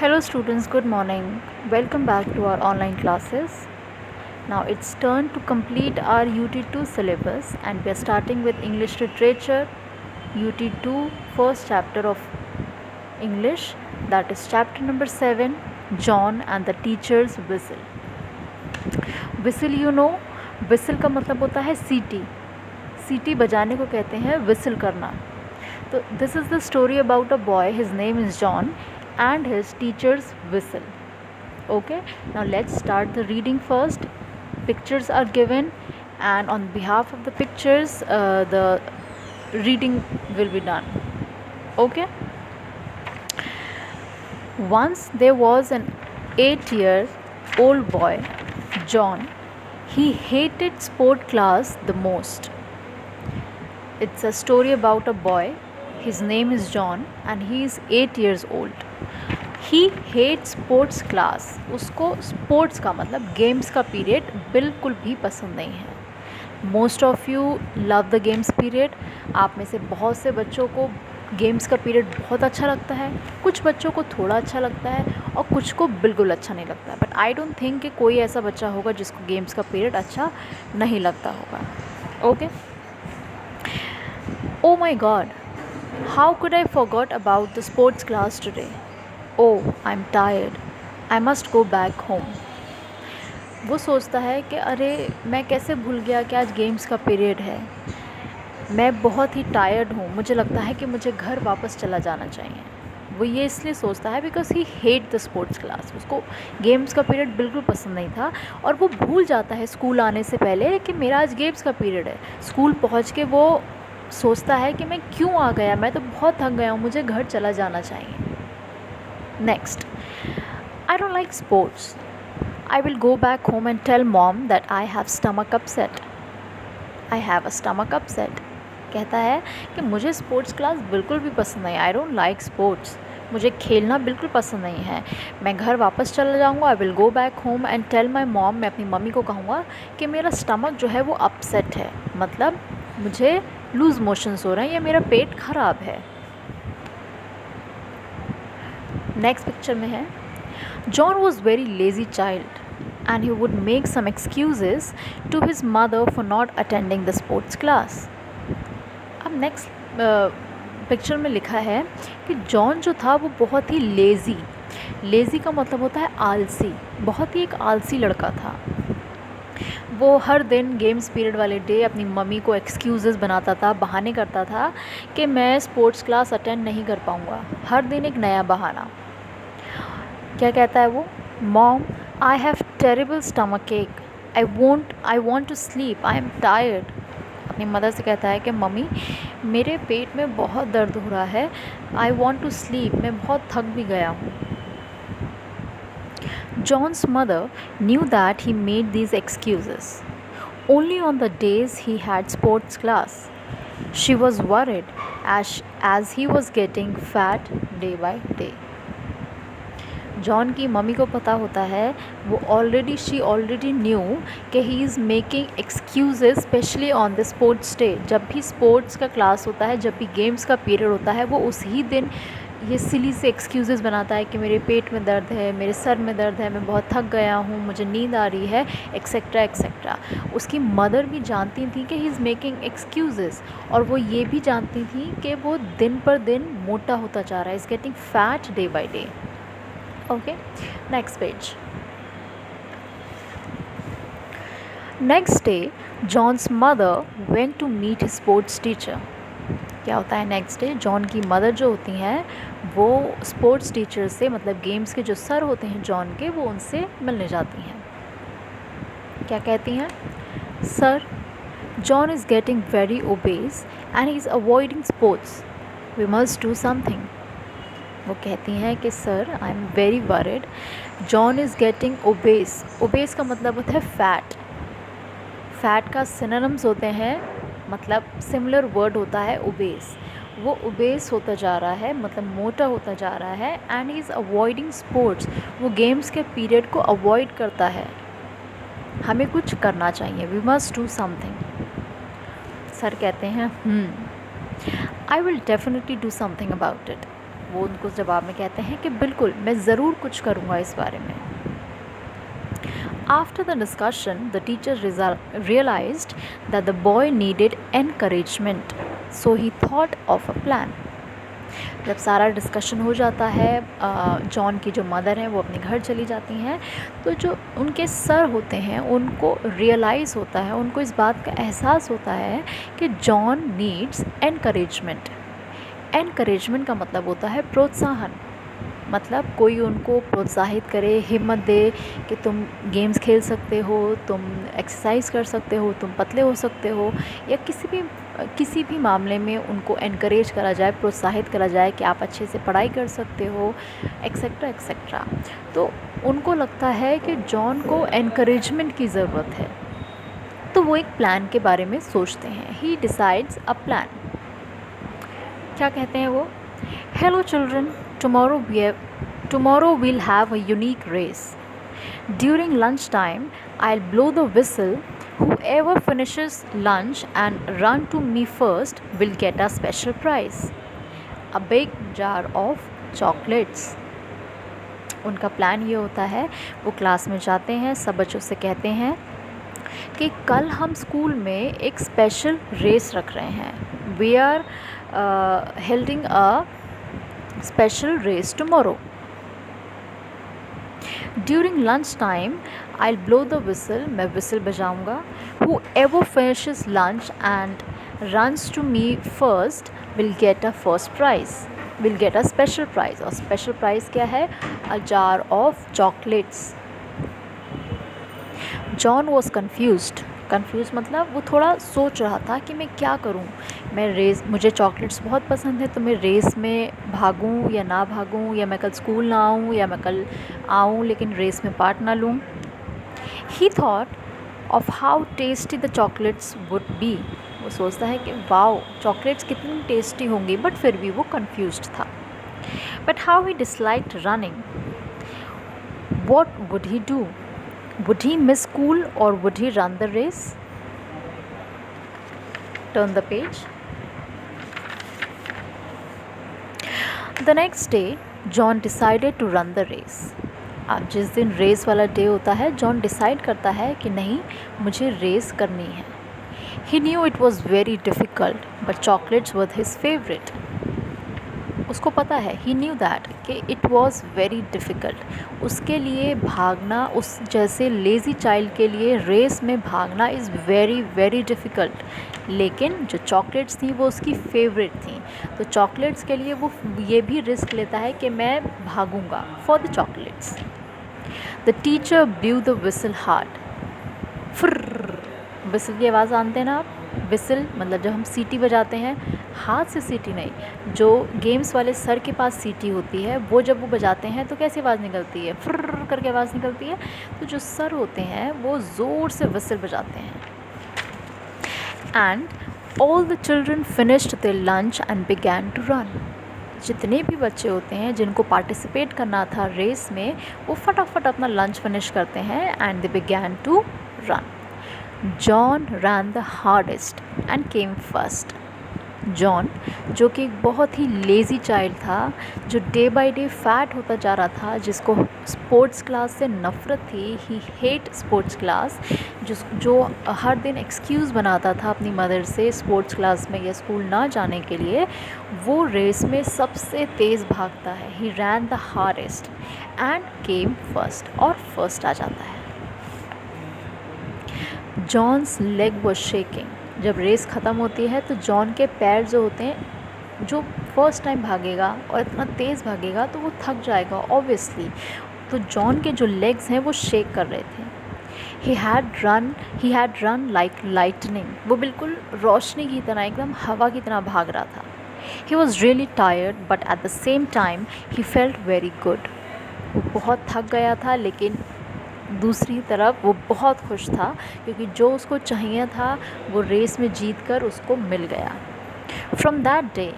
Hello students, good morning. Welcome back to our online classes. Now it's turn to complete our UT2 syllabus and we are starting with English literature UT2 first chapter of English, that is chapter number 7, John and the teacher's whistle. Whistle you know, whistle का मतलब होता है सीटी. सीटी बजाने को कहते हैं whistle करना. So this is the story about a boy, his name is John and his teacher's whistle. Okay, now let's start the reading first. Pictures are given and on behalf of the pictures the reading will be done. Okay, once there was an 8-year-old boy, John. He hated sport class the most. It's a story about a boy. His name is John and he is 8 years old. He hates sports class. उसको sports का मतलब games का period बिल्कुल भी पसंद नहीं है. Most of you love the games period. आप में से बहुत से बच्चों को गेम्स का पीरियड बहुत अच्छा लगता है, कुछ बच्चों को थोड़ा अच्छा लगता है और कुछ को बिल्कुल अच्छा नहीं लगता है. बट आई डोंट थिंक कि कोई ऐसा बच्चा होगा जिसको गेम्स का पीरियड अच्छा नहीं लगता होगा. Okay. Oh my God, how could I forget about the sports class today? Oh, I'm tired. I must go back home. वो सोचता है कि अरे मैं कैसे भूल गया कि आज गेम्स का पीरियड है. मैं बहुत ही टायर्ड हूँ, मुझे लगता है कि मुझे घर वापस चला जाना चाहिए. वो ये इसलिए सोचता है because he hate the sports class. उसको गेम्स का पीरियड बिल्कुल पसंद नहीं था और वो भूल जाता है स्कूल आने से पहले कि मेरा आज गेम्स का पीरियड है. स्कूल पहुँच के वो सोचता है कि मैं क्यों आ गया, मैं तो बहुत थक गया हूँ, मुझे घर चला जाना चाहिए. Next, I don't like sports. I will go back home and tell mom that I have stomach upset. I have a stomach upset. कहता है कि मुझे स्पोर्ट्स क्लास बिल्कुल भी पसंद नहीं. आई डोंट लाइक स्पोर्ट्स. मुझे खेलना बिल्कुल पसंद नहीं है. मैं घर वापस चला जाऊँगा. I will go back home and tell my mom. मैं अपनी मम्मी को कहूँगा कि मेरा स्टमक जो है वो अपसेट है, मतलब मुझे लूज़ मोशंस हो रहे हैं या मेरा पेट ख़राब है. नेक्स्ट पिक्चर में है, John was very lazy child and he would make some excuses to his mother for not attending the sports class. अब नेक्स्ट पिक्चर में लिखा है कि जॉन जो था वो बहुत ही लेज़ी का मतलब होता है आलसी. बहुत ही एक आलसी लड़का था. वो हर दिन गेम्स पीरियड वाले डे अपनी मम्मी को एक्सक्यूज़ेस बनाता था, बहाने करता था कि मैं स्पोर्ट्स क्लास अटेंड नहीं कर पाऊँगा. हर दिन एक नया बहाना. क्या कहता है वो? Mom, I have terrible stomach ache. I want to sleep. I am tired. अपनी मदर से कहता है कि मम्मी मेरे पेट में बहुत दर्द हो रहा है. I want to sleep. मैं बहुत थक भी गया हूँ. John's mother knew that he made these excuses only on the days he had sports class. She was worried as he was getting fat day by day. John की mummy को पता होता है, शी ऑलरेडी न्यू कि he is making excuses specially on the sports day. जब भी sports का class होता है, जब भी गेम्स का पीरियड होता है, वो उसी दिन ये सिली से एक्सक्यूज़ेस बनाता है कि मेरे पेट में दर्द है, मेरे सर में दर्द है, मैं बहुत थक गया हूँ, मुझे नींद आ रही है, एक्सेट्रा एक्सेट्रा. उसकी मदर भी जानती थी कि ही इज़ मेकिंग एक्सक्यूज़ेस और वो ये भी जानती थी कि वो दिन पर दिन मोटा होता जा रहा है. Is getting fat day by day. Okay, next page. Next day John's mother went to meet his sports teacher. क्या होता है नेक्स्ट डे? जॉन की मदर जो होती हैं वो स्पोर्ट्स टीचर से, मतलब गेम्स के जो सर होते हैं जॉन के, वो उनसे मिलने जाती हैं. क्या कहती हैं? Sir, John is getting very obese and he is avoiding sports. We must do something. वो कहती हैं कि sir, I am very worried. John is getting obese. Obese का मतलब होता है फैट. फैट का सिनोनिम्स होते हैं, मतलब सिमिलर वर्ड होता है ओबेस. वो ओबेस होता जा रहा है, मतलब मोटा होता जा रहा है. And he is avoiding sports. वो गेम्स के पीरियड को अवॉइड करता है. हमें कुछ करना चाहिए. We must do something. Sir कहते हैं I will definitely do something about it. वो उनको जवाब में कहते हैं कि बिल्कुल मैं ज़रूर कुछ करूँगा इस बारे में। After the discussion, the teacher realized that the boy needed encouragement, so he thought of a plan. जब सारा डिस्कशन हो जाता है, जॉन की जो मदर हैं वो अपने घर चली जाती हैं, तो जो उनके सर होते हैं उनको रियलाइज़ होता है, उनको इस बात का एहसास होता है कि जॉन नीड्स एनकरेजमेंट। एनकरेजमेंट का मतलब होता है प्रोत्साहन, मतलब कोई उनको प्रोत्साहित करे, हिम्मत दे कि तुम गेम्स खेल सकते हो, तुम एक्सरसाइज कर सकते हो, तुम पतले हो सकते हो, या किसी भी मामले में उनको एनकरेज करा जाए, प्रोत्साहित करा जाए कि आप अच्छे से पढ़ाई कर सकते हो, एक्सेट्रा एक्सेट्रा। तो उनको लगता है कि जॉन को एनकरेजमेंट की ज़रूरत है, तो वो एक प्लान के बारे में सोचते हैं। He decides a plan. क्या कहते हैं वो? Hello children, tomorrow we'll have a unique race. During lunch time, I'll blow the whistle. Whoever finishes lunch and run to me first will get a special prize. A big jar of chocolates. उनका plan ये होता है, वो class में जाते हैं, सब बच्चों से कहते हैं कि कल हम स्कूल में एक स्पेशल रेस रख रहे हैं। We are holding a special race tomorrow. During lunch time, I'll blow the whistle. मैं whistle बजाऊँगा. Whoever finishes lunch and runs to me first will get a first prize. Will get a special prize. और special prize क्या है? A jar of chocolates. John was confused. Confuse मतलब वो थोड़ा सोच रहा था कि मैं क्या करूं। मुझे चॉकलेट्स बहुत पसंद है, तो मैं रेस में भागूं या ना भागूं, या मैं कल स्कूल ना आऊं, या मैं कल आऊं लेकिन रेस में पार्ट ना लूं। ही thought of how tasty the chocolates would be. वो सोचता है कि वाओ चॉकलेट्स कितनी टेस्टी होंगी, बट फिर भी वो कंफ्यूज्ड था। But how he disliked running. What would he do? Would he miss school or would he run the race? Turn the page. The next day, John decided to run the race. अब जिस दिन race वाला day होता है, John decide करता है कि नहीं, मुझे रेस करनी है। He knew it was very difficult, but chocolates were his favorite. उसको पता है, ही न्यू दैट कि इट वॉज़ वेरी डिफ़िकल्ट। उसके लिए भागना, उस जैसे लेज़ी चाइल्ड के लिए रेस में भागना इज़ वेरी वेरी डिफ़िकल्ट। लेकिन जो चॉकलेट्स थी वो उसकी फेवरेट थी, तो चॉकलेट्स के लिए वो ये भी रिस्क लेता है कि मैं भागूंगा for the chocolates. The teacher blew the whistle hard. फ्र विसल की आवाज़ जानते हैं ना आप? विसल मतलब जब हम सीटी बजाते हैं, हाथ से सीटी नहीं, जो गेम्स वाले सर के पास सीटी होती है, वो जब वो बजाते हैं तो कैसी आवाज़ निकलती है? फ्र करके आवाज़ निकलती है। तो जो सर होते हैं वो ज़ोर से विसल बजाते हैं। And all the children finished their lunch and began to run. जितने भी बच्चे होते हैं जिनको पार्टिसिपेट करना था रेस में, वो फटाफट अपना लंच फिनिश करते हैं and they began to run. John ran the hardest and came first. John, जो कि एक बहुत ही लेज़ी चाइल्ड था, जो डे बाय डे फैट होता जा रहा था, जिसको स्पोर्ट्स क्लास से नफ़रत थी, ही हेट स्पोर्ट्स क्लास, जो हर दिन एक्सक्यूज़ बनाता था अपनी मदर से स्पोर्ट्स क्लास में या स्कूल ना जाने के लिए, वो रेस में सबसे तेज़ भागता है। He ran the hardest and came first, और फर्स्ट आ जाता है। John's leg was shaking. जब रेस ख़त्म होती है तो जॉन के पैर जो होते हैं, जो फर्स्ट टाइम भागेगा और इतना तेज़ भागेगा तो वो थक जाएगा ऑब्वियसली, तो जॉन के जो लेग्स हैं वो शेक कर रहे थे। He had run like lightning. वो बिल्कुल रोशनी की तरह, एकदम हवा की तरह भाग रहा था। He was really tired but at the same time he felt very good. वो बहुत थक गया था, लेकिन दूसरी तरफ वो बहुत खुश था क्योंकि जो उसको चाहिए था वो रेस में जीतकर उसको मिल गया। From that day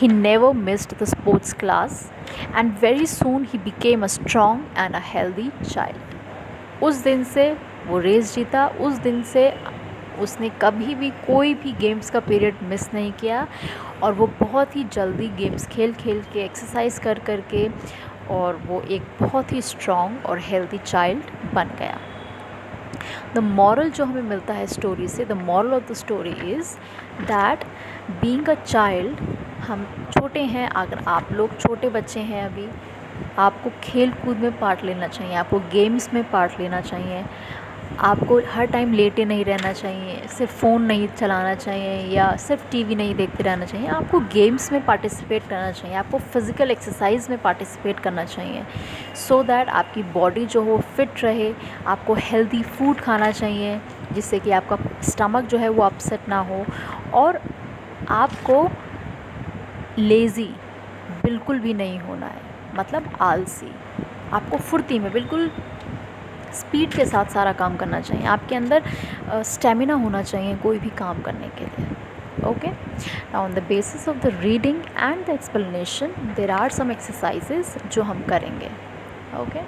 he never missed the sports class and very soon he became a strong and a healthy child. उस दिन से वो रेस जीता, उस दिन से उसने कभी भी कोई भी गेम्स का पीरियड मिस नहीं किया और वो बहुत ही जल्दी गेम्स खेल खेल के एक्सरसाइज कर कर के और वो एक बहुत ही स्ट्रॉन्ग और हेल्दी चाइल्ड बन गया। द मॉरल जो हमें मिलता है स्टोरी से, the moral of the story is that being a child, हम छोटे हैं, अगर आप लोग छोटे बच्चे हैं अभी, आपको खेल कूद में पार्ट लेना चाहिए, आपको गेम्स में पार्ट लेना चाहिए, आपको हर टाइम लेटे नहीं रहना चाहिए, सिर्फ फ़ोन नहीं चलाना चाहिए या सिर्फ टीवी नहीं देखते रहना चाहिए, आपको गेम्स में पार्टिसिपेट करना चाहिए, आपको फ़िज़िकल एक्सरसाइज में पार्टिसिपेट करना चाहिए सो दैट आपकी बॉडी जो हो फिट रहे। आपको हेल्दी फूड खाना चाहिए जिससे कि आपका स्टमक जो है वो अपसेट ना हो, और आपको लेज़ी बिल्कुल भी नहीं होना है, मतलब आलसी। आपको फुर्ती में बिल्कुल स्पीड के साथ सारा काम करना चाहिए, आपके अंदर स्टेमिना होना चाहिए कोई भी काम करने के लिए। Okay, now on the basis of the reading and the explanation there are some exercises जो हम करेंगे। ओके।